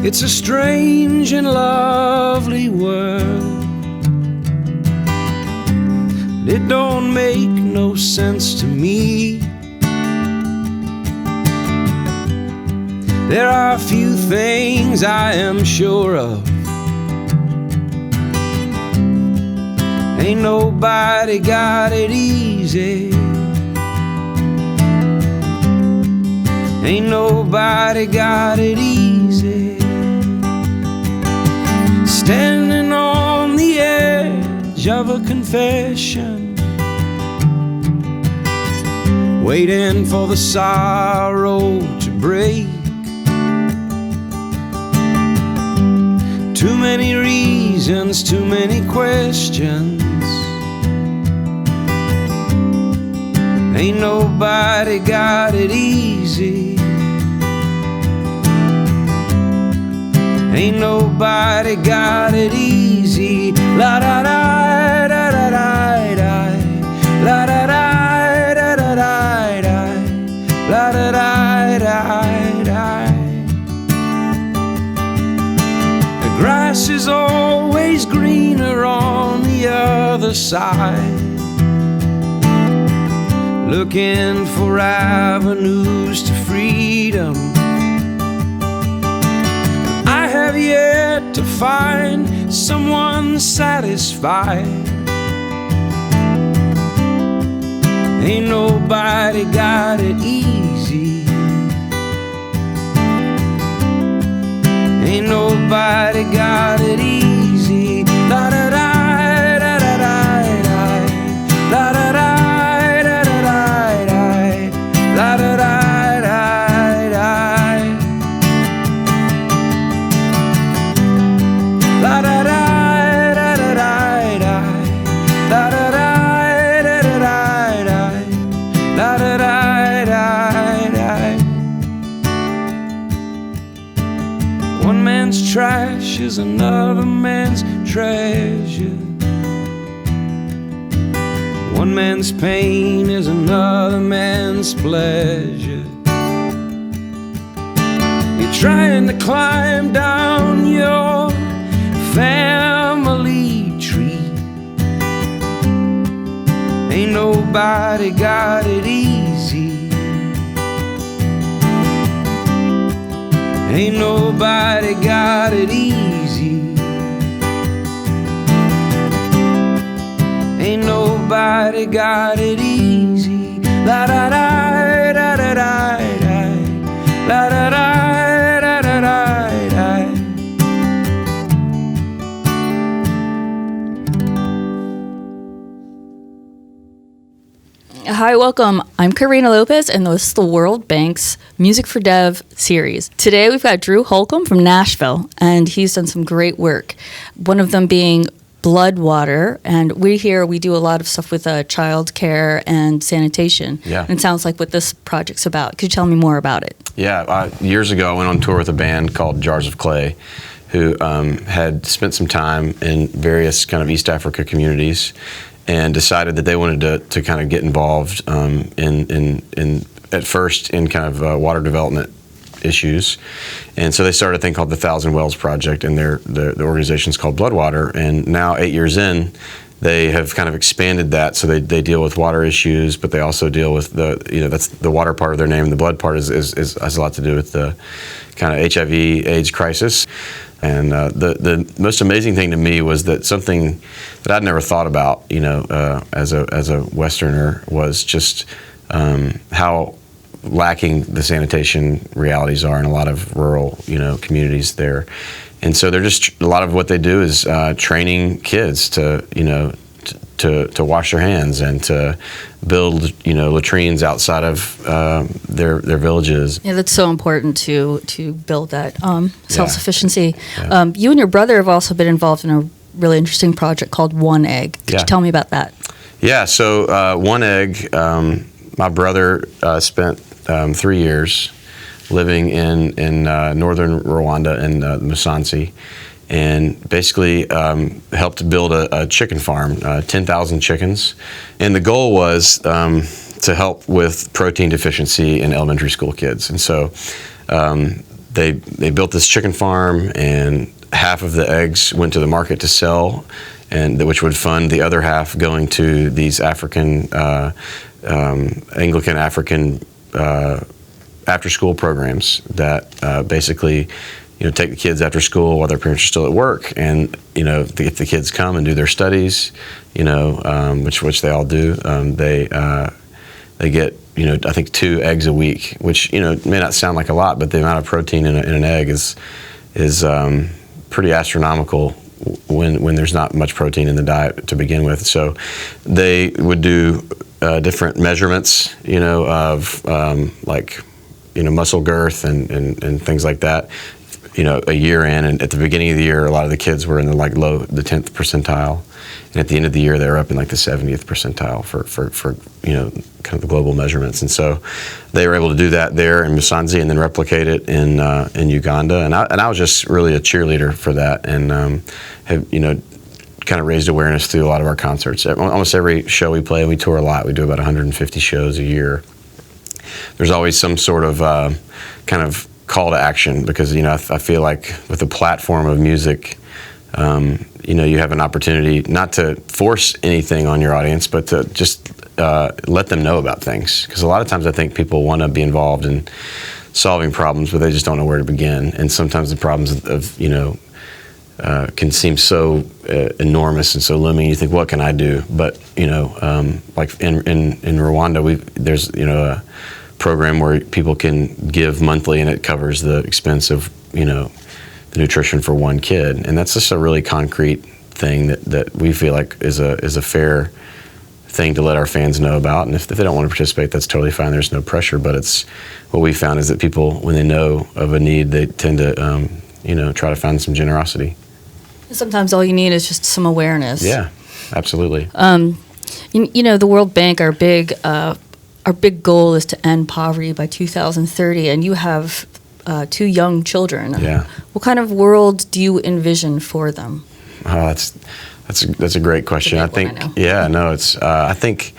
It's a strange and lovely world. It don't make no sense to me. There are a few things I am sure of. Ain't nobody got it easy. Ain't nobody got it easy. Standing on the edge of a confession, waiting for the sorrow to break. Too many reasons, too many questions. Ain't nobody got it easy. Ain't nobody got it easy. La da da da da da da. La da da da da da da. La da da da da. The grass is always greener on the other side. Looking for avenues to freedom. I have yet to find someone satisfied. Ain't nobody got it easy. Ain't nobody got it easy. La da da da da da da. La da da. La da da da da. La da da da da da. La da da da da da. La da da da da. One man's trash is another man's treasure. One man's pain is another man's pleasure. You're trying to climb down your family tree. Ain't nobody got it easy. Ain't nobody got it easy. Ain't nobody got it easy. La da da da da da da. La da da da da da da. Hi, welcome. I'm Karina Lopez, and this is the World Bank's Music for Dev series. Today we've got Drew Holcomb from Nashville, and he's done some great work. One of them being Blood Water, and we do a lot of stuff with child care and sanitation. Yeah. And it sounds like what this project's about. Could you tell me more about it? Yeah, years ago I went on tour with a band called Jars of Clay, who had spent some time in various kind of East Africa communities and decided that they wanted to kind of get involved at first in kind of water development issues, and so they started a thing called the Thousand Wells Project, and the organization's called Blood Water. And now 8 years in, they have kind of expanded that, so they deal with water issues, but they also deal with that's the water part of their name, and the blood part has a lot to do with the kind of HIV/AIDS crisis. And the most amazing thing to me was that something that I'd never thought about, as a Westerner, was just how lacking the sanitation realities are in a lot of rural, communities there. And so they're just, a lot of what they do is training kids to wash their hands and to build, latrines outside of their villages. Yeah, that's so important to build that self-sufficiency. Yeah. You and your brother have also been involved in a really interesting project called One Egg. Could you tell me about that? Yeah, so One Egg, my brother spent 3 years living in northern Rwanda in Musanze, and basically helped build a chicken farm, 10,000 chickens. And the goal was to help with protein deficiency in elementary school kids. And so they built this chicken farm, and half of the eggs went to the market to sell, and which would fund the other half going to these African Anglican African after school programs that basically, take the kids after school while their parents are still at work, and if the kids come and do their studies, which they all do, they get I think 2 eggs a week, which may not sound like a lot, but the amount of protein in an egg is pretty astronomical when there's not much protein in the diet to begin with. So they would do different measurements, of muscle girth and things like that, a year in. And at the beginning of the year, a lot of the kids were in the 10th percentile. And at the end of the year, they were up in the 70th percentile for kind of the global measurements. And so they were able to do that there in Musanze and then replicate it in Uganda. And I was just really a cheerleader for that, and have kind of raised awareness through a lot of our concerts. Almost every show we play, we tour a lot. We do about 150 shows a year. There's always some sort of kind of call to action, because I feel like with the platform of music, you have an opportunity not to force anything on your audience, but to just let them know about things. Because a lot of times I think people want to be involved in solving problems, but they just don't know where to begin. And sometimes the problems can seem so enormous and so looming. You think, what can I do? But like in Rwanda, there's a program where people can give monthly, and it covers the expense of the nutrition for one kid, and that's just a really concrete thing that we feel like is a fair thing to let our fans know about. And if they don't want to participate, that's totally fine. There's no pressure. But it's what we found is that people, when they know of a need, they tend to try to find some generosity. Sometimes all you need is just some awareness. Yeah, absolutely. The World Bank, our big goal is to end poverty by 2030, and you have 2 young children. Yeah. What kind of world do you envision for them? That's a great question. I think. It's. I think,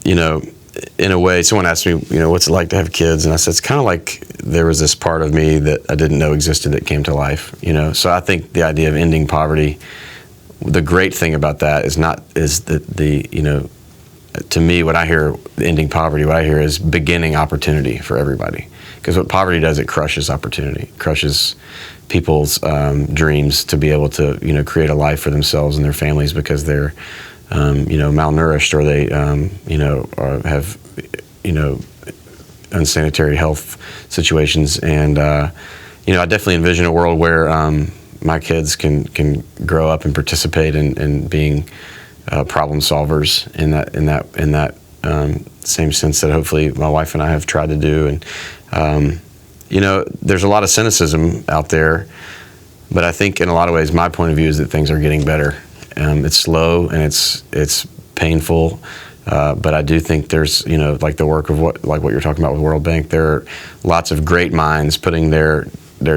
in a way, someone asked me, what's it like to have kids, and I said it's kind of like there was this part of me that I didn't know existed that came to life. So I think the idea of ending poverty, the great thing about that is the to me, what I hear ending poverty, what I hear is beginning opportunity for everybody. Because what poverty does, it crushes opportunity, it crushes people's dreams to be able to, create a life for themselves and their families, because they're, malnourished, or they, or have, unsanitary health situations. And, I definitely envision a world where my kids can grow up and participate in being problem solvers in that same sense that hopefully my wife and I have tried to do. And there's a lot of cynicism out there, but I think in a lot of ways my point of view is that things are getting better. It's slow and it's painful, but I do think there's like the work of what you're talking about with World Bank. There are lots of great minds putting their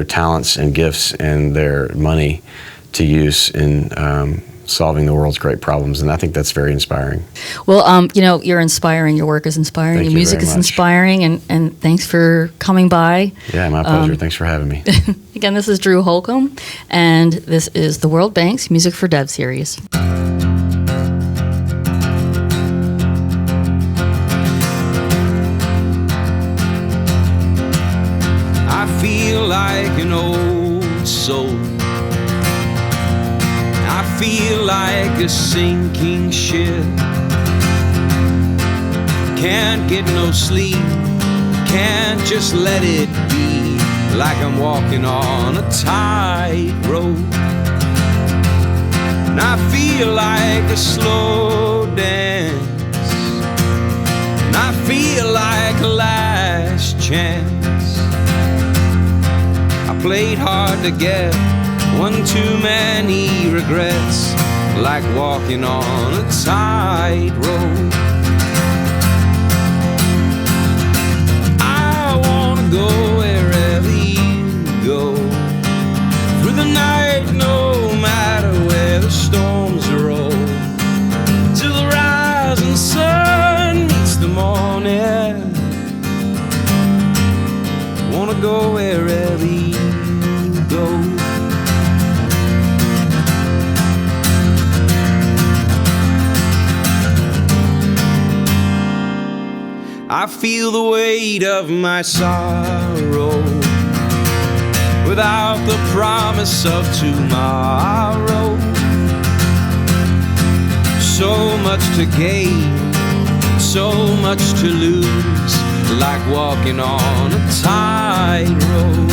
talents and gifts and their money to use in solving the world's great problems, and I think that's very inspiring. Well, you're inspiring. Your work is inspiring. Thank your you music very is much. Inspiring, and thanks for coming by. Yeah, my pleasure. Thanks for having me. Again, this is Drew Holcomb, and this is the World Bank's Music for Dev series. I feel like an old soul. I feel like a sinking ship. Can't get no sleep, can't just let it be. Like I'm walking on a tightrope. And I feel like a slow dance. And I feel like a last chance. I played hard to get one too many regrets, like walking on a tightrope. I wanna go wherever you go, through the night, no matter where the storms roll, till the rising sun meets the morning. Wanna go wherever you feel the weight of my sorrow without the promise of tomorrow. So much to gain, so much to lose, like walking on a tightrope.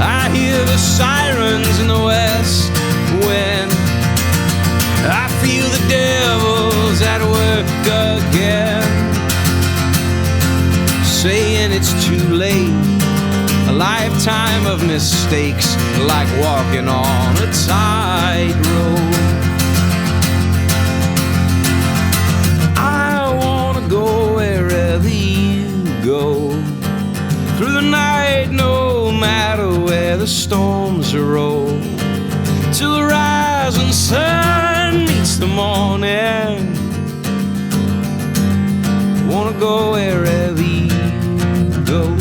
I hear the sirens in the west wind. I feel the devil's at work again, saying it's too late. A lifetime of mistakes, like walking on a tightrope. I wanna go wherever you go, through the night, no matter where the storms roll, till the rising sun meets the morning. Wanna go wherever you go.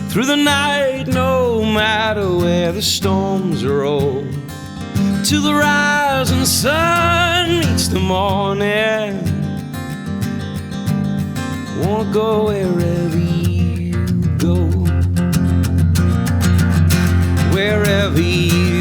Through the night, no matter where the storms roll, till the rising sun meets the morning. Wanna go wherever you go, wherever you